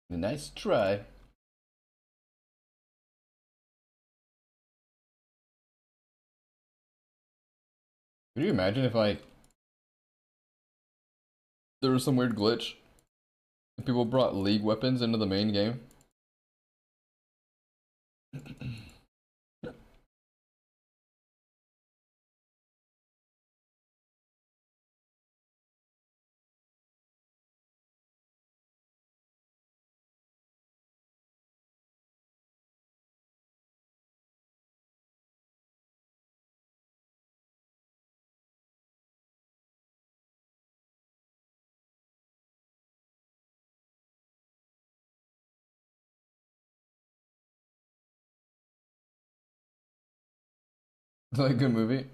Nice try. Could you imagine if like there was some weird glitch and people brought League weapons into the main game? It's like a good movie.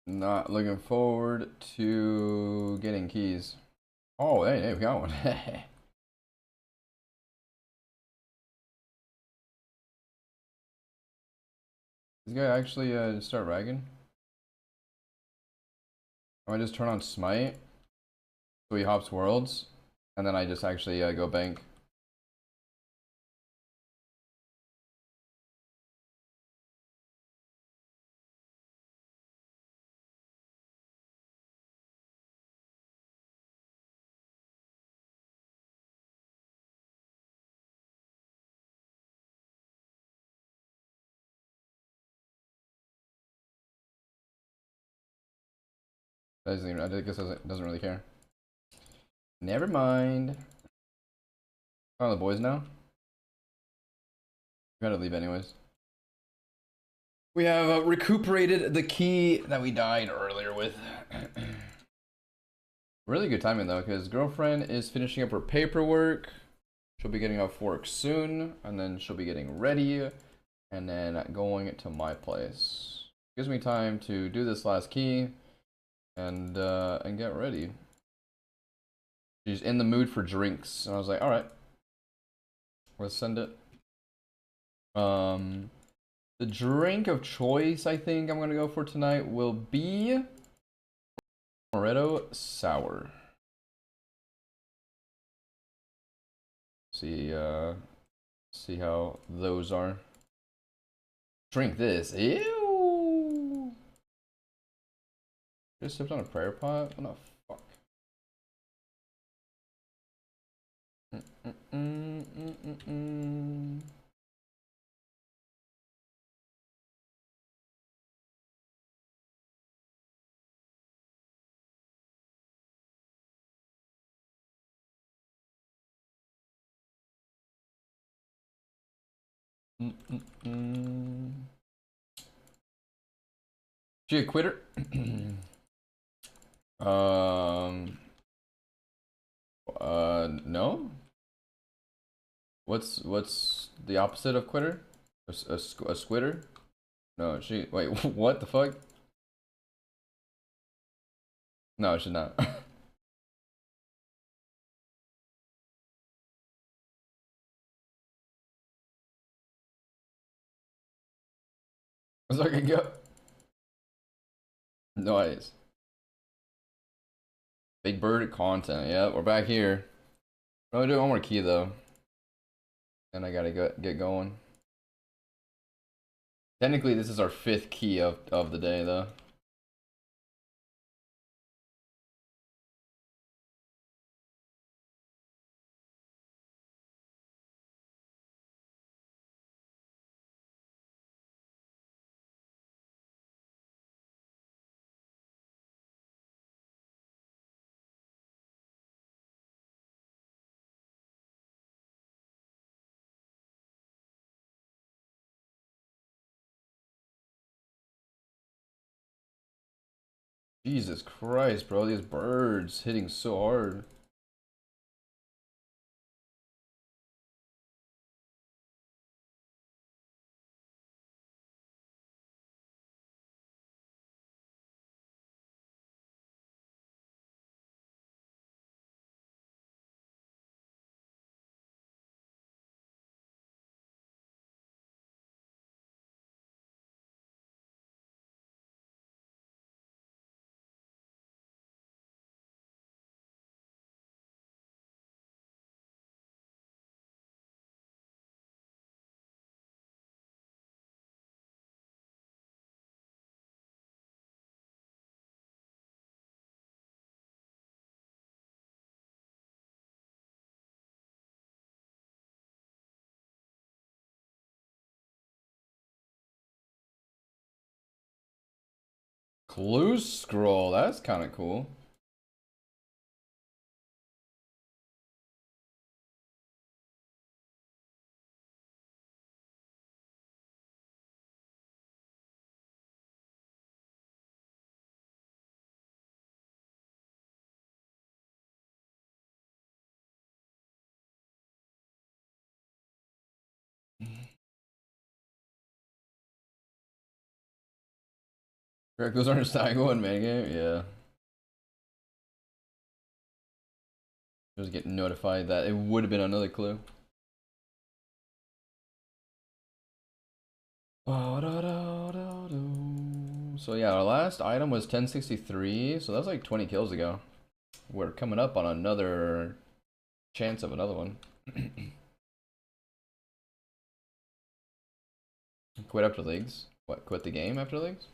Not looking forward to getting keys. Oh, hey, we got one. This guy actually start ragging? I just turn on Smite, so he hops worlds, and then I just actually go bank. Doesn't even, I guess doesn't really care. Never mind. Oh, the boys now? Gotta leave anyways. We have recuperated the key that we died earlier with. Really good timing though, because girlfriend is finishing up her paperwork. She'll be getting off work soon, and then she'll be getting ready, and then going to my place. Gives me time to do this last key, and get ready. She's in the mood for drinks, and I was like, all right, let's send it. The drink of choice I think I'm gonna go for tonight will be Amaretto Sour. See, see how those are. Drink this. Ew. Just sipped on a prayer pot. What the fuck? She a quitter? um. No. What's the opposite of quitter? A squitter? No, she. Wait, what the fuck? No, she's not. So I can go. Nice. Big Bird content. Yeah, we're back here. I'm gonna do one more key though, and I gotta get going. Technically, this is our fifth key of the day though. Jesus Christ, bro! These birds hitting so hard. Clue scroll, that's kind of cool. Correct, those aren't Staggo in minigame? Yeah. Just get notified that it would have been another clue. So yeah, our last item was 1063, so that's like 20 kills ago. We're coming up on another chance of another one. Quit after leagues? What, quit the game after leagues?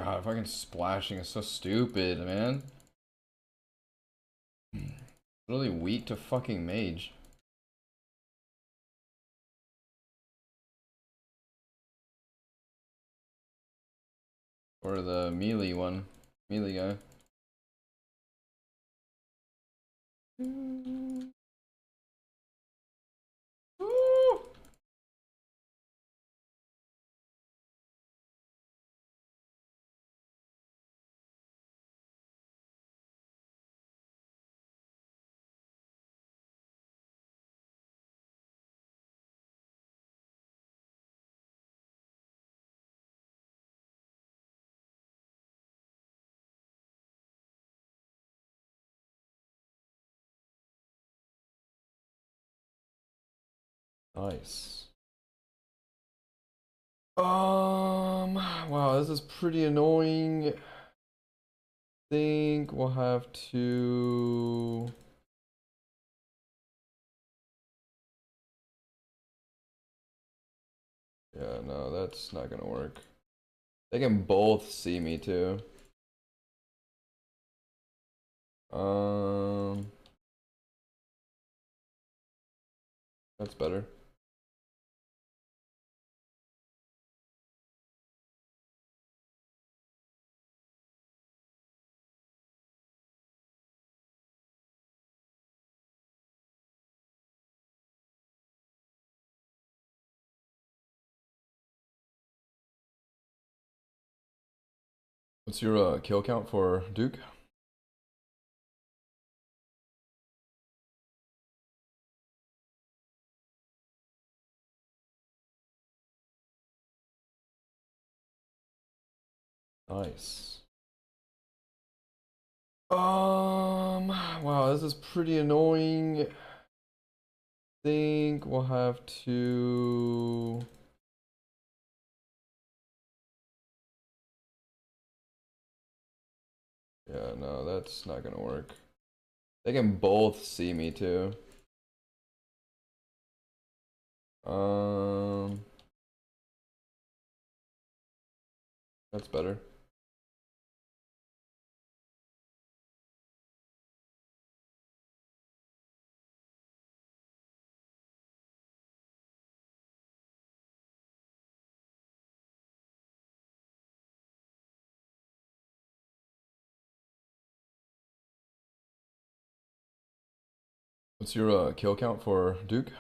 God, fucking splashing is so stupid, man. Really weak to fucking mage. Or the melee one. Melee guy. Nice. Wow, this is pretty annoying. Think we'll have to. Yeah, no, that's not gonna work. They can both see me too. Um, that's better. What's your kill count for Duke? Nice. Wow, this is pretty annoying. Think we'll have to. Yeah, no, that's not gonna work. They can both see me too. Um, that's better. What's your kill count for Duke?